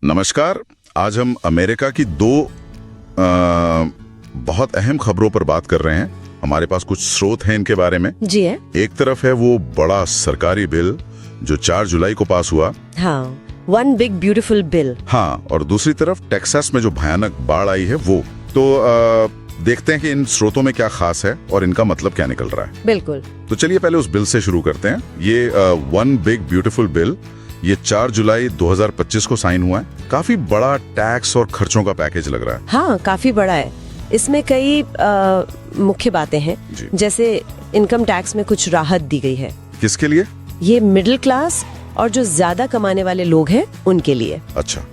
नमस्कार। आज हम अमेरिका की दो बहुत अहम खबरों पर बात कर रहे हैं। हमारे पास कुछ स्रोत हैं इनके बारे में। जी है। एक तरफ है वो बड़ा सरकारी बिल जो 4 जुलाई को पास हुआ। हाँ, वन बिग ब्यूटीफुल बिल। हाँ, और दूसरी तरफ टेक्सास में जो भयानक बाढ़ आई है वो। तो देखते हैं कि इन स्रोतों में क्या खास है और इनका मतलब क्या निकल रहा है। बिल्कुल। तो चलिए पहले उस बिल से शुरू करते हैं। ये वन बिग ब्यूटीफुल बिल, ये 4 जुलाई 2025 को साइन हुआ है। काफी बड़ा टैक्स और खर्चों का पैकेज लग रहा है। हाँ, काफी बड़ा है। इसमें कई मुख्य बातें हैं, जैसे इनकम टैक्स में कुछ राहत दी गई है। किसके लिए? ये मिडिल क्लास और जो ज्यादा कमाने वाले लोग हैं उनके लिए। अच्छा।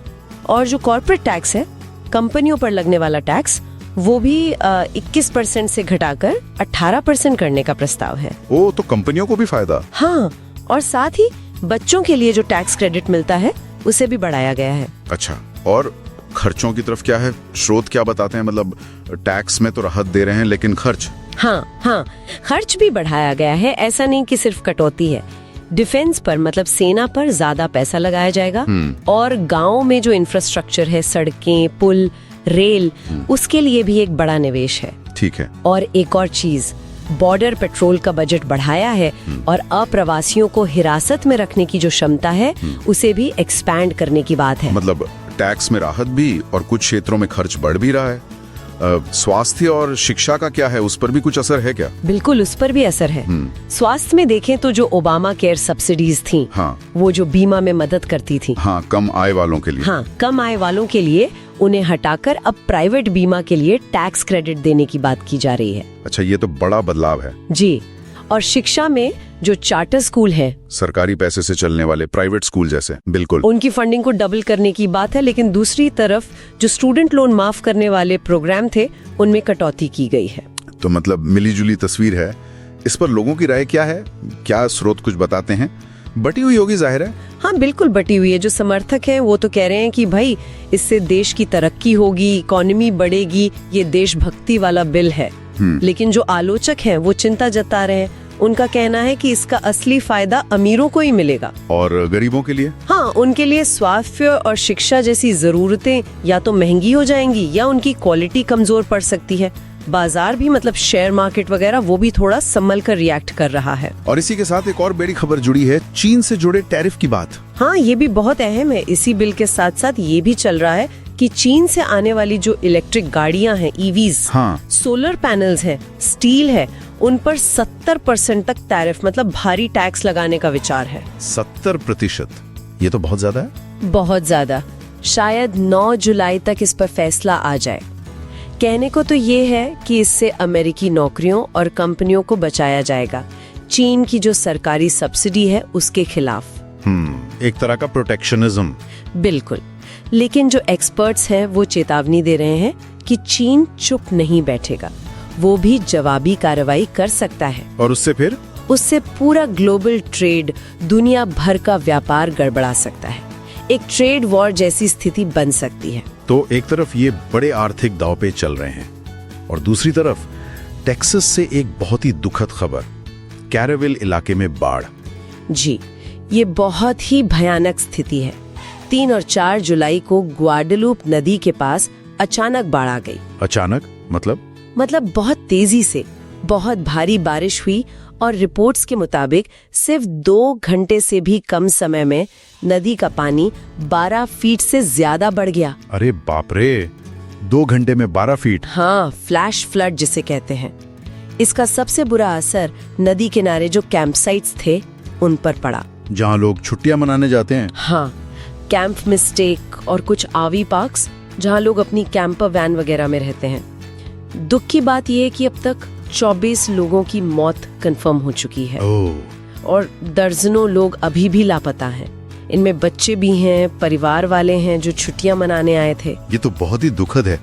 और जो कॉर्पोरेट टैक्स है, कंपनियों पर लगने वाला टैक्स, वो भी 21% से घटाकर 18% करने का प्रस्ताव है। ओ, तो कंपनियों को भी फायदा। हाँ, और साथ ही बच्चों के लिए जो टैक्स क्रेडिट मिलता है उसे भी बढ़ाया गया है। अच्छा, और खर्चों की तरफ क्या है? स्रोत क्या बताते हैं? मतलब टैक्स में तो राहत दे रहे हैं, लेकिन खर्च? हाँ, खर्च भी बढ़ाया गया है। ऐसा नहीं कि सिर्फ कटौती है। डिफेंस पर, मतलब सेना पर ज्यादा पैसा लगाया जाएगा। और गाँव में जो इंफ्रास्ट्रक्चर है, सड़कें, पुल, रेल, उसके लिए भी एक बड़ा निवेश है। ठीक है। और एक और चीज, बॉर्डर पेट्रोल का बजट बढ़ाया है और अप्रवासियों को हिरासत में रखने की जो क्षमता है उसे भी एक्सपैंड करने की बात है। मतलब टैक्स में राहत भी और कुछ क्षेत्रों में खर्च बढ़ भी रहा है। स्वास्थ्य और शिक्षा का क्या है? उस पर भी कुछ असर है क्या? बिल्कुल, उस पर भी असर है। स्वास्थ्य में देखें तो जो ओबामा केयर सब्सिडीज थी, हाँ, वो जो बीमा में मदद करती थी, हाँ, कम आय वालों के लिए। हाँ, कम आय वालों के लिए उन्हें हटाकर अब प्राइवेट बीमा के लिए टैक्स क्रेडिट देने की बात की जा रही है। अच्छा, ये तो बड़ा बदलाव है। जी। और शिक्षा में जो चार्टर स्कूल है, सरकारी पैसे से चलने वाले प्राइवेट स्कूल जैसे, बिल्कुल, उनकी फंडिंग को डबल करने की बात है। लेकिन दूसरी तरफ जो स्टूडेंट लोन माफ करने वाले प्रोग्राम थे, उनमें कटौती की गई है। तो मतलब मिलीजुली तस्वीर है। इस पर लोगों की राय क्या है? क्या स्रोत कुछ बताते हैं? बटी हुई होगी जाहिर है। हाँ, बिल्कुल बटी हुई है। जो समर्थक हैं वो तो कह रहे हैं कि भाई इससे देश की तरक्की होगी, इकोनॉमी बढ़ेगी, ये देशभक्ति वाला बिल है। लेकिन जो आलोचक हैं वो चिंता जता रहे हैं। उनका कहना है कि इसका असली फायदा अमीरों को ही मिलेगा। और गरीबों के लिए? हाँ, उनके लिए स्वास्थ्य और शिक्षा जैसी जरूरतें या तो महंगी हो जाएंगी या उनकी क्वालिटी कमजोर पड़ सकती है। बाजार भी, मतलब शेयर मार्केट वगैरह, वो भी थोड़ा संभल कर रिएक्ट कर रहा है। और इसी के साथ एक और बड़ी खबर जुड़ी है, चीन से जुड़े टैरिफ की बात। हाँ, ये भी बहुत अहम है। इसी बिल के साथ साथ ये भी चल रहा है कि चीन से आने वाली जो इलेक्ट्रिक गाड़ियां हैं, ईवीज, हाँ, सोलर पैनल्स हैं, स्टील है, उन पर 70% तक टैरिफ, मतलब भारी टैक्स लगाने का विचार है। 70%? ये तो बहुत ज्यादा है। बहुत ज्यादा। शायद 9 जुलाई तक इस पर फैसला आ जाए। कहने को तो ये है कि इससे अमेरिकी नौकरियों और कंपनियों को बचाया जाएगा, चीन की जो सरकारी सब्सिडी है उसके खिलाफ। एक तरह का प्रोटेक्शनिज्म। बिल्कुल। लेकिन जो एक्सपर्ट्स हैं वो चेतावनी दे रहे हैं कि चीन चुप नहीं बैठेगा, वो भी जवाबी कार्रवाई कर सकता है। और उससे पूरा ग्लोबल ट्रेड, दुनिया भर का व्यापार गड़बड़ा सकता है। एक ट्रेड वॉर जैसी स्थिति बन सकती है। तो एक तरफ ये बड़े आर्थिक दांव पे चल रहे हैं और दूसरी तरफ टेक्सास से एक बहुत ही दुखद खबर, कैरेविल इलाके में बाढ़। जी, ये बहुत ही भयानक स्थिति है। 3 और 4 जुलाई को ग्वाडेलूप नदी के पास अचानक बाढ़ आ गई। अचानक? मतलब बहुत तेजी से बहुत भारी बारिश हुई और रिपोर्ट्स के मुताबिक सिर्फ 2 घंटे से भी कम समय में नदी का पानी 12 फीट से ज्यादा बढ़ गया। अरे बाप रे, 2 घंटे में 12 फीट? हाँ, फ्लैश फ्लड जिसे कहते हैं। इसका सबसे बुरा असर नदी किनारे जो कैंप साइट्स थे उन पर पड़ा, जहाँ लोग छुट्टियां मनाने जाते हैं। हाँ, कैंप मिस्टेक और कुछ आरवी पार्क्स जहाँ लोग अपनी कैंपर वैन वगैरह में रहते हैं। दुख की बात यह है कि अब तक 24 लोगों की मौत कंफर्म हो चुकी है और दर्जनों लोग अभी भी लापता हैं। इनमें बच्चे भी हैं, परिवार वाले हैं जो छुट्टियां मनाने आए थे। ये तो बहुत ही दुखद है।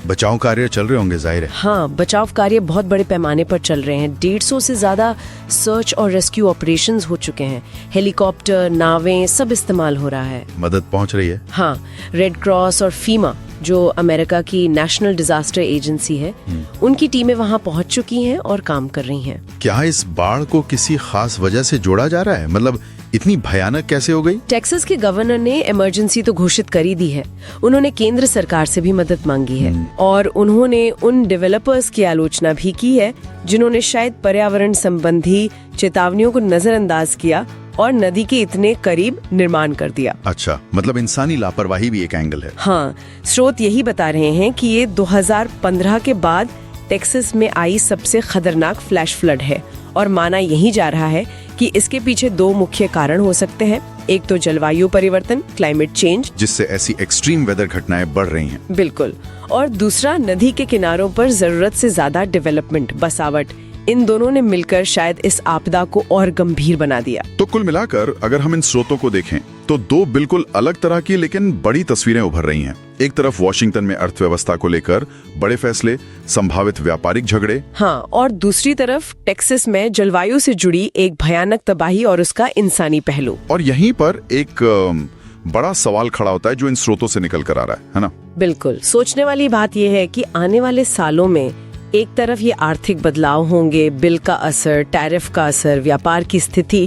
बचाव कार्य चल रहे होंगे जाहिर है। हाँ, बचाव कार्य बहुत बड़े पैमाने पर चल रहे हैं। 150 से ज्यादा सर्च और रेस्क्यू ऑपरेशंस हो चुके हैं। हेलीकॉप्टर, नावें, सब इस्तेमाल हो रहा है। मदद पहुंच रही है। हाँ, रेड क्रॉस और फीमा, जो अमेरिका की नेशनल डिजास्टर एजेंसी है, उनकी टीमें वहां पहुंच चुकी हैं और काम कर रही हैं। क्या इस बाढ़ को किसी खास वजह से जोड़ा जा रहा है? मतलब इतनी भयानक कैसे हो गई? टेक्सास के गवर्नर ने इमरजेंसी तो घोषित कर ही दी है। उन्होंने केंद्र सरकार से भी मदद मांगी है और उन्होंने उन डेवलपर्स की आलोचना भी की है जिन्होंने शायद पर्यावरण संबंधी चेतावनियों को नजरअंदाज किया और नदी के इतने करीब निर्माण कर दिया। अच्छा, मतलब इंसानी लापरवाही भी एक एंगल है। हाँ, स्रोत यही बता रहे हैं कि ये 2015 के बाद टेक्सास में आई सबसे खतरनाक फ्लैश फ्लड है और माना यही जा रहा है कि इसके पीछे दो मुख्य कारण हो सकते हैं। एक तो जलवायु परिवर्तन, क्लाइमेट चेंज, जिससे ऐसी एक्सट्रीम वेदर घटनाएं बढ़ रही हैं। बिल्कुल, और दूसरा नदी के किनारों पर जरूरत से ज्यादा डेवलपमेंट, बसावट। इन दोनों ने मिलकर शायद इस आपदा को और गंभीर बना दिया। तो कुल मिलाकर अगर हम इन स्रोतों को देखें तो दो बिल्कुल अलग तरह की लेकिन बड़ी तस्वीरें उभर रही हैं। एक तरफ वॉशिंगटन में अर्थव्यवस्था को लेकर बड़े फैसले, संभावित व्यापारिक झगड़े, हाँ, और दूसरी तरफ टेक्सास में जलवायु से जुड़ी एक भयानक तबाही और उसका इंसानी पहलू। और यहीं पर एक बड़ा सवाल खड़ा होता है जो इन स्रोतों से निकल कर आ रहा है ना? बिल्कुल, सोचने वाली बात यह है कि आने वाले सालों में एक तरफ ये आर्थिक बदलाव होंगे, बिल का असर, टैरिफ का असर, व्यापार की स्थिति,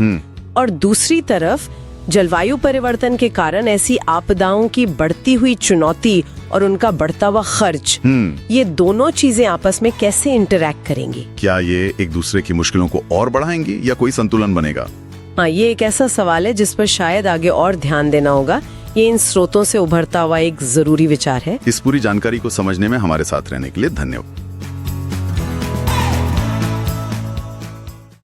और दूसरी तरफ जलवायु परिवर्तन के कारण ऐसी आपदाओं की बढ़ती हुई चुनौती और उनका बढ़ता हुआ खर्च। ये दोनों चीजें आपस में कैसे इंटरैक्ट करेंगी? क्या ये एक दूसरे की मुश्किलों को और बढ़ाएंगी या कोई संतुलन बनेगा? हाँ, ये एक ऐसा सवाल है जिस पर शायद आगे और ध्यान देना होगा। ये इन स्रोतों से उभरता हुआ एक जरूरी विचार है। इस पूरी जानकारी को समझने में हमारे साथ रहने के लिए धन्यवाद।